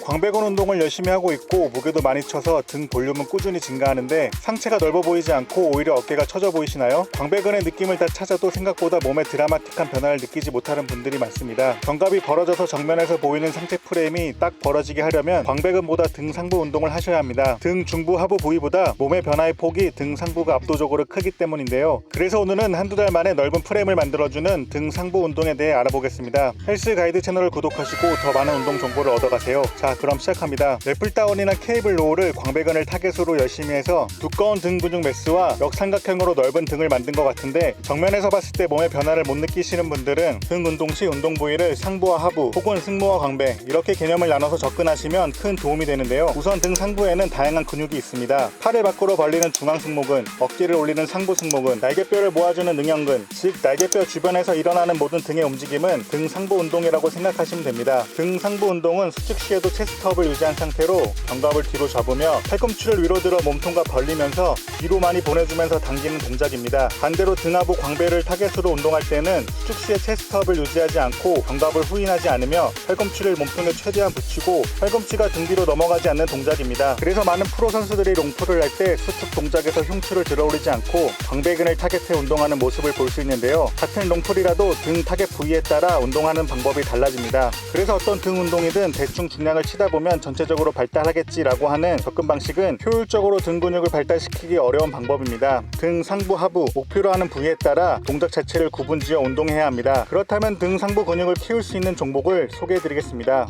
광배근 운동을 열심히 하고 있고 무게도 많이 쳐서 등 볼륨은 꾸준히 증가하는데 상체가 넓어 보이지 않고 오히려 어깨가 처져 보이시나요? 광배근의 느낌을 다 찾아도 생각보다 몸에 드라마틱한 변화를 느끼지 못하는 분들이 많습니다. 견갑이 벌어져서 정면에서 보이는 상체 프레임이 딱 벌어지게 하려면 광배근보다 등 상부 운동을 하셔야 합니다. 등 중부 하부 부위보다 몸의 변화의 폭이 등 상부가 압도적으로 크기 때문인데요. 그래서 오늘은 한두 달 만에 넓은 프레임을 만들어주는 등 상부 운동에 대해 알아보겠습니다. 헬스 가이드 채널을 구독하시고 더 많은 운동 정보를 얻어가세요. 자, 그럼 시작합니다. 랩풀다운이나 케이블 로우를 광배근을 타겟으로 열심히 해서 두꺼운 등 근육 매스와 역삼각형으로 넓은 등을 만든 것 같은데 정면에서 봤을 때 몸의 변화를 못 느끼시는 분들은 등 운동 시 운동 부위를 상부와 하부 혹은 승모와 광배 이렇게 개념을 나눠서 접근하시면 큰 도움이 되는데요. 우선 등 상부에는 다양한 근육이 있습니다. 팔을 밖으로 벌리는 중앙승모근, 어깨를 올리는 상부승모근, 날개뼈를 모아주는 능형근, 즉 날개뼈 주변에서 일어나는 모든 등의 움직임은 등 상부 운동이라고 생각하시면 됩니다. 등 상부 운동은 수축 시에도 체스트업을 유지한 상태로 견갑을 뒤로 잡으며 팔꿈치를 위로 들어 몸통과 벌리면서 뒤로 많이 보내주면서 당기는 동작입니다. 반대로 등하부 광배를 타겟으로 운동할 때는 수축 시에 체스트업을 유지하지 않고 견갑을 후인하지 않으며 팔꿈치를 몸통에 최대한 붙이고 팔꿈치가 등 뒤로 넘어가지 않는 동작입니다. 그래서 많은 프로 선수들이 롱풀을 할 때 수축 동작에서 흉추를 들어 올리지 않고 광배근을 타겟해 운동하는 모습을 볼 수 있는데요. 같은 롱풀이라도 등 타겟 부위에 따라 운동하는 방법이 달라집니다. 그래서 어떤 등 운동이든 대충 중량을 치다 보면 전체적으로 발달하겠지라고 하는 접근 방식은 효율적으로 등 근육을 발달시키기 어려운 방법입니다. 등 상부 하부 목표로 하는 부위에 따라 동작 자체를 구분지어 운동해야 합니다. 그렇다면 등 상부 근육을 키울 수 있는 종목을 소개해 드리겠습니다.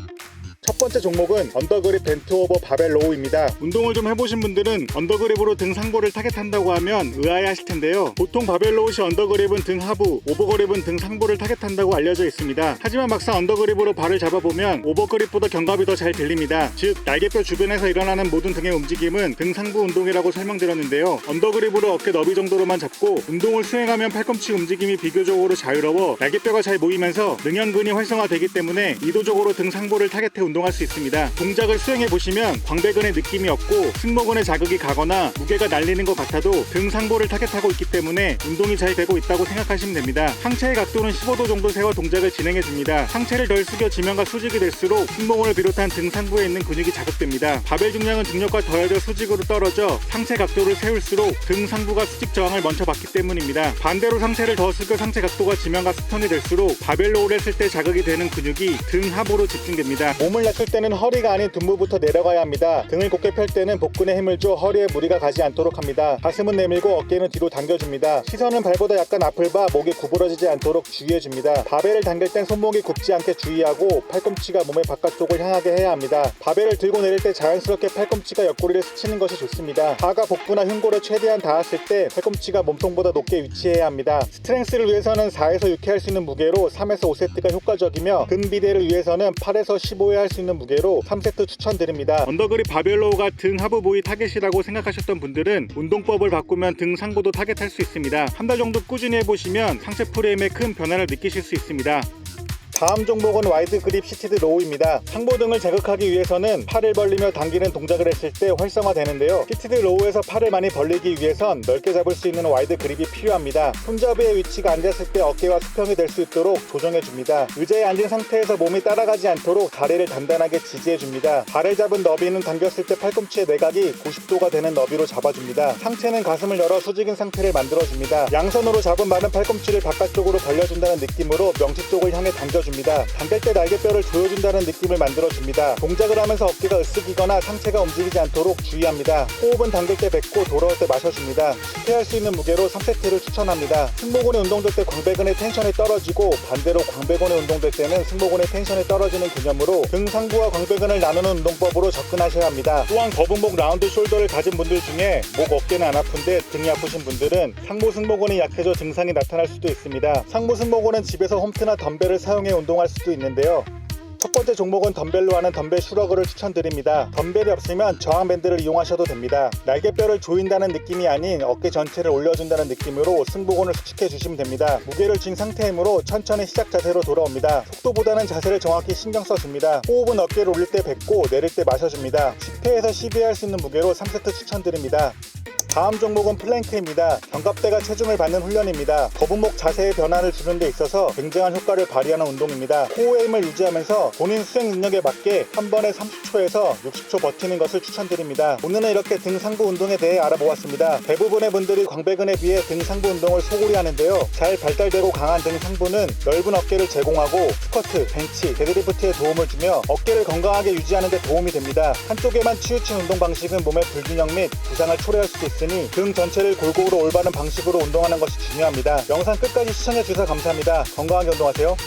첫 번째 종목은 언더그립 벤트 오버 바벨 로우입니다. 운동을 좀 해보신 분들은 언더그립으로 등 상부를 타겟한다고 하면 의아해 하실 텐데요. 보통 바벨 로우 시 언더그립은 등 하부, 오버그립은 등 상부를 타겟한다고 알려져 있습니다. 하지만 막상 언더그립으로 발을 잡아보면 오버그립보다 견갑이 더 잘 들립니다. 즉 날개뼈 주변에서 일어나는 모든 등의 움직임은 등 상부 운동이라고 설명드렸는데요. 언더그립으로 어깨 너비 정도로만 잡고 운동을 수행하면 팔꿈치 움직임이 비교적으로 자유로워 날개뼈가 잘 모이면서 능형근이 활성화되기 때문에 의도적으로 등 상부를 타겟해 운동할 수 있습니다. 동작을 수행해 보시면 광배근의 느낌이 없고 승모근에 자극이 가거나 무게가 날리는 것 같아도 등 상부를 타겟하고 있기 때문에 운동이 잘 되고 있다고 생각하시면 됩니다. 상체의 각도는 15도 정도 세워 동작을 진행해 줍니다. 상체를 덜 숙여 지면과 수직이 될수록 승모근을 비롯한 등 상부에 있는 근육이 자극됩니다. 바벨 중량은 중력과 더해져 수직으로 떨어져 상체 각도를 세울수록 등 상부가 수직 저항을 먼저 받기 때문입니다. 반대로 상체를 더 숙여 상체 각도가 지면과 수평이 될수록 바벨 로우를 했을 때 자극이 되는 근육이 등 하부로 집중됩니다. 몸을 낮출 때는 허리가 아닌 둔부부터 내려가야 합니다. 등을 곧게 펼 때는 복근에 힘을 줘 허리에 무리가 가지 않도록 합니다. 가슴은 내밀고 어깨는 뒤로 당겨줍니다. 시선은 발보다 약간 앞을 봐 목이 구부러지지 않도록 주의해줍니다. 바벨을 당길 땐 손목이 굽지 않게 주의하고 팔꿈치가 몸의 바깥쪽을 향하게 해야 합니다. 바벨을 들고 내릴 때 자연스럽게 팔꿈치가 옆구리를 스치는 것이 좋습니다. 하가 복부나 흉골에 최대한 닿았을 때 팔꿈치가 몸통보다 높게 위치해야 합니다. 스트렝스를 위해서는 4에서 6회 할 수 있는 무게로 3에서 5세트가 효과적이며 근비대를 위해서는 8에서 15회 할 수 있는 무게로 3세트 추천드립니다. 언더그립 바벨로우가 등 하부 부위 타겟이라고 생각하셨던 분들은 운동법을 바꾸면 등 상부도 타겟할 수 있습니다. 한 달 정도 꾸준히 해보시면 상체 프레임에 큰 변화를 느끼실 수 있습니다. 다음 종목은 와이드 그립 시티드 로우입니다. 상부등을 자극하기 위해서는 팔을 벌리며 당기는 동작을 했을 때 활성화되는데요. 시티드 로우에서 팔을 많이 벌리기 위해선 넓게 잡을 수 있는 와이드 그립이 필요합니다. 손잡이의 위치가 앉았을 때 어깨와 수평이 될 수 있도록 조정해줍니다. 의자에 앉은 상태에서 몸이 따라가지 않도록 다리를 단단하게 지지해줍니다. 발을 잡은 너비는 당겼을 때 팔꿈치의 내각이 90도가 되는 너비로 잡아줍니다. 상체는 가슴을 열어 수직인 상태를 만들어줍니다. 양손으로 잡은 발은 팔꿈치를 바깥쪽으로 벌려준다는 느낌으로 명치 쪽을 향해 당겨줍니다. 당길 때 날개뼈를 조여준다는 느낌을 만들어줍니다. 동작을 하면서 어깨가 으쓱이거나 상체가 움직이지 않도록 주의합니다. 호흡은 당길 때 뱉고 돌아올 때 마셔줍니다. 쉽게 할 수 있는 무게로 3세트를 추천합니다. 승모근이 운동될 때 광배근의 텐션이 떨어지고 반대로 광배근이 운동될 때는 승모근의 텐션이 떨어지는 개념으로 등 상부와 광배근을 나누는 운동법으로 접근하셔야 합니다. 또한 거북목 라운드 숄더를 가진 분들 중에 목 어깨는 안 아픈데 등이 아프신 분들은 상부 승모근이 약해져 증상이 나타날 수도 있습니다. 상부 승모근은 집에서 홈트나 덤벨을 사용해 운동할 수도 있는데요. 첫 번째 종목은 덤벨로 하는 덤벨 슈러그를 추천드립니다. 덤벨이 없으면 저항밴드를 이용하셔도 됩니다. 날개뼈를 조인다는 느낌이 아닌 어깨 전체를 올려준다는 느낌으로 승모근을 수축해 주시면 됩니다. 무게를 쥔 상태이므로 천천히 시작 자세로 돌아옵니다. 속도보다는 자세를 정확히 신경 써줍니다. 호흡은 어깨를 올릴 때 뱉고 내릴 때 마셔줍니다. 10회에서 12회 할 수 있는 무게로 3세트 추천드립니다. 다음 종목은 플랭크입니다. 견갑대가 체중을 받는 훈련입니다. 거북목 자세의 변화를 주는 데 있어서 굉장한 효과를 발휘하는 운동입니다. 코어의 힘을 유지하면서 본인 수행 능력에 맞게 한 번에 30초에서 60초 버티는 것을 추천드립니다. 오늘은 이렇게 등 상부 운동에 대해 알아보았습니다. 대부분의 분들이 광배근에 비해 등 상부 운동을 소홀히 하는데요. 잘 발달되고 강한 등 상부는 넓은 어깨를 제공하고 스쿼트, 벤치, 데드리프트에 도움을 주며 어깨를 건강하게 유지하는 데 도움이 됩니다. 한쪽에만 치우친 운동 방식은 몸의 불균형 및 부상을 초래할 수도 있으니 등 전체를 골고루 올바른 방식으로 운동하는 것이 중요합니다. 영상 끝까지 시청해 주셔서 감사합니다. 건강하게 운동하세요.